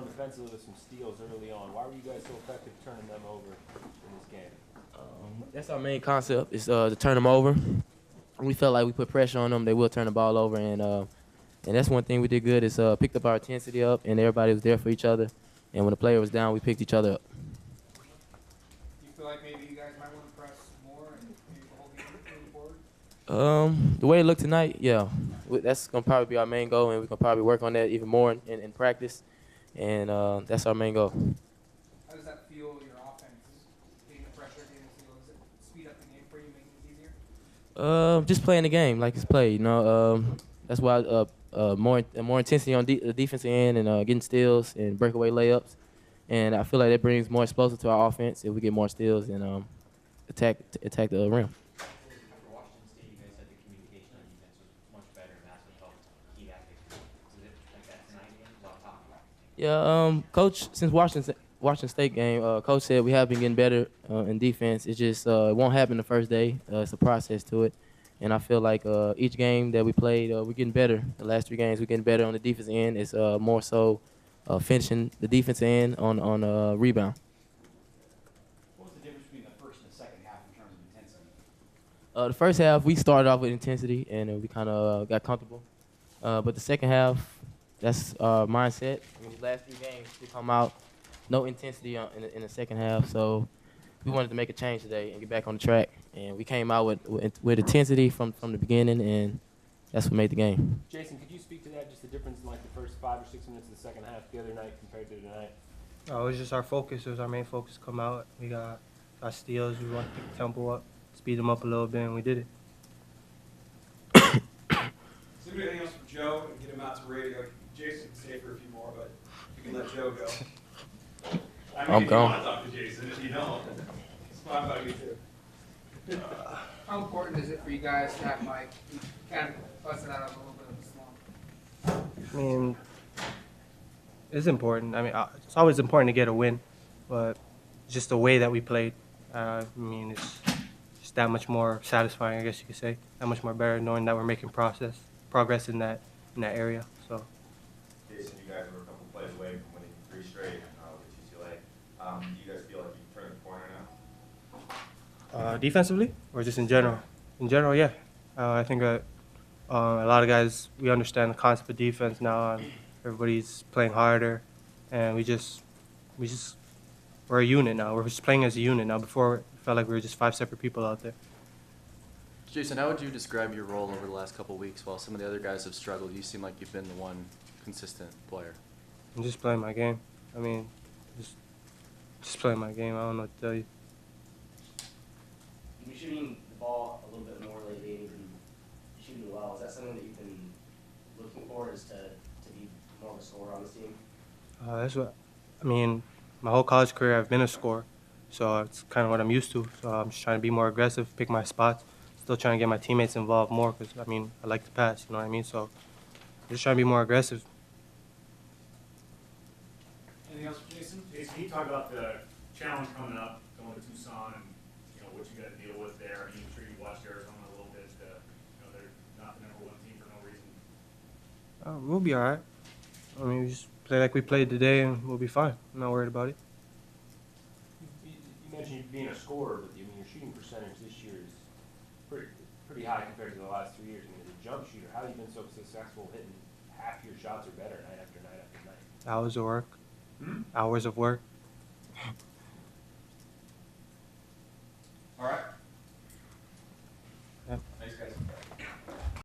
zone defensively with some steals early on. Why were you guys so effective turning them over in this game? That's our main concept is to turn them over. We felt like we put pressure on them, they will turn the ball over, and that's one thing we did good is picked up our intensity up, and everybody was there for each other. And when the player was down, we picked each other up. Do you feel like maybe you guys might want to press more and maybe the whole game moving forward? The way it looked tonight, yeah, that's gonna probably be our main goal, and we're gonna probably work on that even more in practice, and that's our main goal. How does that feel, your offense, getting the pressure, getting the steal? Does it speed up the game for you, make it easier? Just playing the game like it's played, that's why more intensity on the defensive end and getting steals and breakaway layups, and I feel like that brings more explosive to our offense if we get more steals and attack the rim. For Washington State, you guys said the communication on defense was much better, and that's what helped keep that victory. Was it like that tonight again? While talking about? Yeah, Coach, since Washington State game, Coach said we have been getting better in defense. It's just it won't happen the first day. It's a process to it, and I feel like each game that we played, we're getting better. The last 3 games, we're getting better on the defense end. It's more so finishing the defense end on rebound. What was the difference between the first and the second half in terms of intensity? The first half, we started off with intensity, and we kind of got comfortable. But the second half, that's our mindset. I mean, these last 3 games, we come out no intensity in the second half, so we wanted to make a change today and get back on the track. And we came out with intensity from the beginning, and that's what made the game. Jason, could you speak to that, just the difference in like the first 5 or 6 minutes of the second half the other night compared to tonight? It was just our focus. It was our main focus. Come out. We got our steals. We want to pick the tempo up, speed them up a little bit, and we did it. Is there anything else for Joe and get him out to radio? Jason can stay for a few more, but you can let Joe go. I mean, I'm if gone. you want to talk to Jason, if you don't, it's fine by me too. How important is it for you guys to have Mike kind of busted out of a little bit of a slump? I mean, it's important. I mean, it's always important to get a win, but just the way that we played, I mean, it's just that much more satisfying, I guess you could say. That much more better knowing that we're making progress in that area. So. Jason, you guys were a couple plays away from winning 3 straight with UCLA. Do you guys feel like you've turned the corner now? Defensively, or just in general? In general, yeah. I think a lot of guys, we understand the concept of defense now, and everybody's playing harder, and we're a unit now. We're just playing as a unit now. Before, it felt like we were just 5 separate people out there. Jason, how would you describe your role over the last couple of weeks while some of the other guys have struggled? You seem like you've been the one consistent player. I'm just playing my game. I mean, just playing my game. I don't know what to tell you. You've been shooting the ball a little bit more lately, and you've been shooting well. Is that something that you've been looking for, is to be more of a scorer on this team? That's what, I mean, my whole college career I've been a scorer, so it's kind of what I'm used to. So I'm just trying to be more aggressive, pick my spots, still trying to get my teammates involved more because, I mean, I like to pass, you know what I mean? So I'm just trying to be more aggressive. Anything else for Jason? Jason, can you talk about the challenge coming up, going to Tucson, and what you got to deal with there? I'm sure you watched Arizona a little bit. They're not the #1 team for no reason. We'll be all right. I mean, we just play like we played today, and we'll be fine. I'm not worried about it. You mentioned you being a scorer, but your shooting percentage this year is pretty high compared to the last 3 years. I mean, as a jump shooter, how have you been so successful hitting half your shots or better night after night after night? Hours of work. Hours of work.